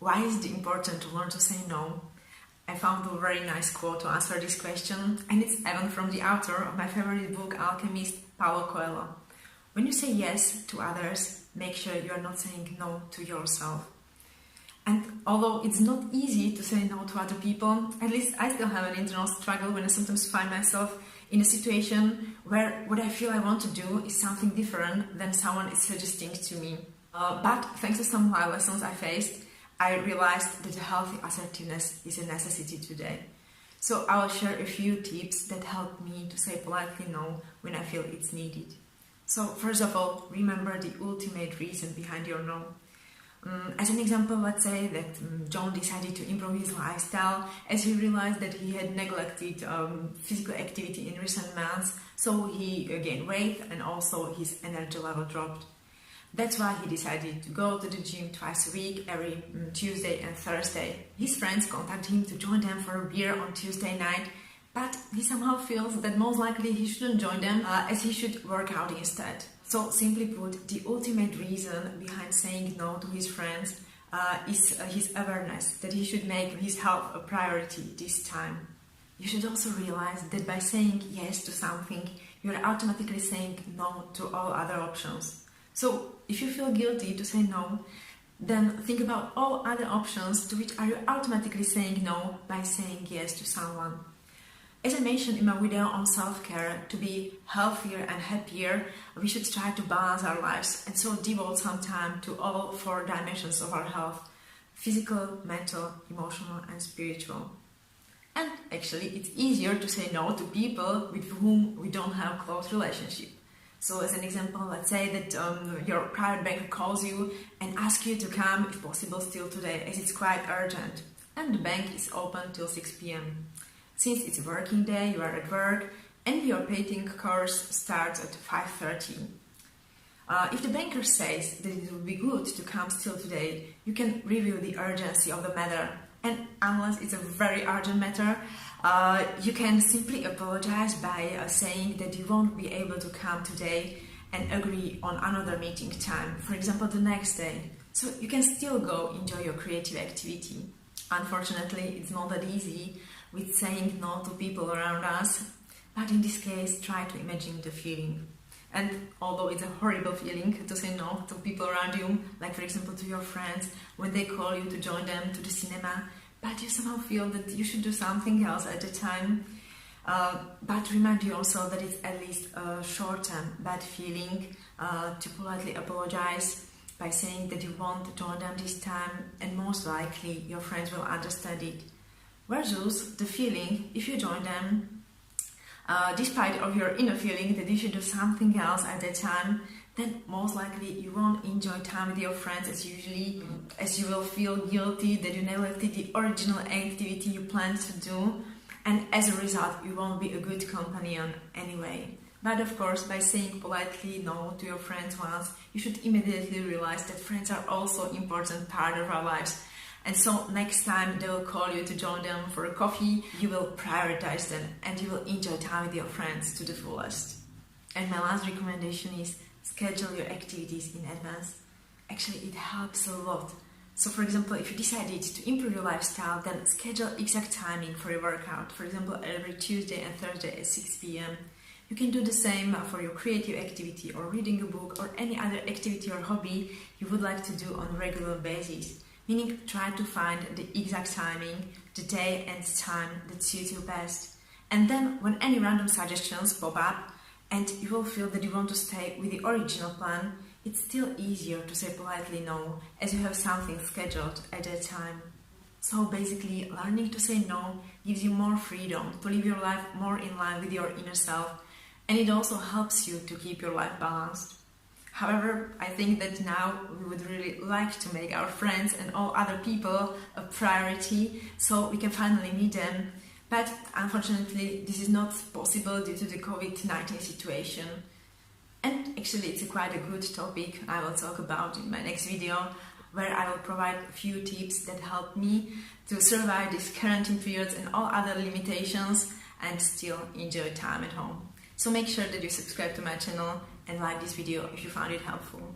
Why is it important to learn to say no? I found a very nice quote to answer this question, and it's even from the author of my favorite book, Alchemist, Paulo Coelho. When you say yes to others, make sure you are not saying no to yourself. And although it's not easy to say no to other people, at least I still have an internal struggle when I sometimes find myself in a situation where what I feel I want to do is something different than someone is suggesting to me. But thanks to some life lessons I faced, I realized that a healthy assertiveness is a necessity today. So I will share a few tips that help me to say politely no when I feel it's needed. So first of all, remember the ultimate reason behind your no. As an example, let's say that John decided to improve his lifestyle as he realized that he had neglected physical activity in recent months, so he gained weight and also his energy level dropped. That's why he decided to go to the gym twice a week, every Tuesday and Thursday. His friends contacted him to join them for a beer on Tuesday night, but he somehow feels that most likely he shouldn't join them as he should work out instead. So simply put, the ultimate reason behind saying no to his friends is his awareness that he should make his health a priority this time. You should also realize that by saying yes to something, you are automatically saying no to all other options. So if you feel guilty to say no, then think about all other options to which are you automatically saying no by saying yes to someone. As I mentioned in my video on self-care, to be healthier and happier, we should try to balance our lives and so devote some time to all 4 dimensions of our health: physical, mental, emotional and spiritual. And actually, it's easier to say no to people with whom we don't have a close relationship. So as an example, let's say that your private banker calls you and asks you to come, if possible, still today, as it's quite urgent. And the bank is open till 6 p.m. Since it's a working day, you are at work, and your painting course starts at 5:30. If the banker says that it would be good to come still today, you can review the urgency of the matter. And unless it's a very urgent matter, you can simply apologize by saying that you won't be able to come today and agree on another meeting time, for example, the next day. So you can still go enjoy your creative activity. Unfortunately, it's not that easy with saying no to people around us, but in this case, try to imagine the feeling. And although it's a horrible feeling to say no to people around you, like for example to your friends, when they call you to join them to the cinema, but you somehow feel that you should do something else at the time, but remind yourself that it's at least a short-term bad feeling, to politely apologize by saying that you won't join them this time, and most likely your friends will understand it. Versus the feeling, if you join them, despite of your inner feeling that you should do something else at that time, then most likely you won't enjoy time with your friends as usually, as you will feel guilty that you neglected the original activity you planned to do, and as a result you won't be a good companion anyway. But of course, by saying politely no to your friends once, you should immediately realize that friends are also an important part of our lives. And so next time they will call you to join them for a coffee, you will prioritize them and you will enjoy time with your friends to the fullest. And my last recommendation is schedule your activities in advance. Actually, it helps a lot. So for example, if you decided to improve your lifestyle, then schedule exact timing for your workout. For example, every Tuesday and Thursday at 6 p.m. You can do the same for your creative activity or reading a book or any other activity or hobby you would like to do on a regular basis. Meaning, try to find the exact timing, the day and time that suits you best. And then, when any random suggestions pop up and you will feel that you want to stay with the original plan, it's still easier to say politely no, as you have something scheduled at that time. So basically, learning to say no gives you more freedom to live your life more in line with your inner self, and it also helps you to keep your life balanced. However, I think that now we would really like to make our friends and all other people a priority so we can finally meet them. But unfortunately, this is not possible due to the COVID-19 situation. And actually, it's quite a good topic I will talk about in my next video, where I will provide a few tips that help me to survive these quarantine periods and all other limitations and still enjoy time at home. So make sure that you subscribe to my channel and like this video if you found it helpful.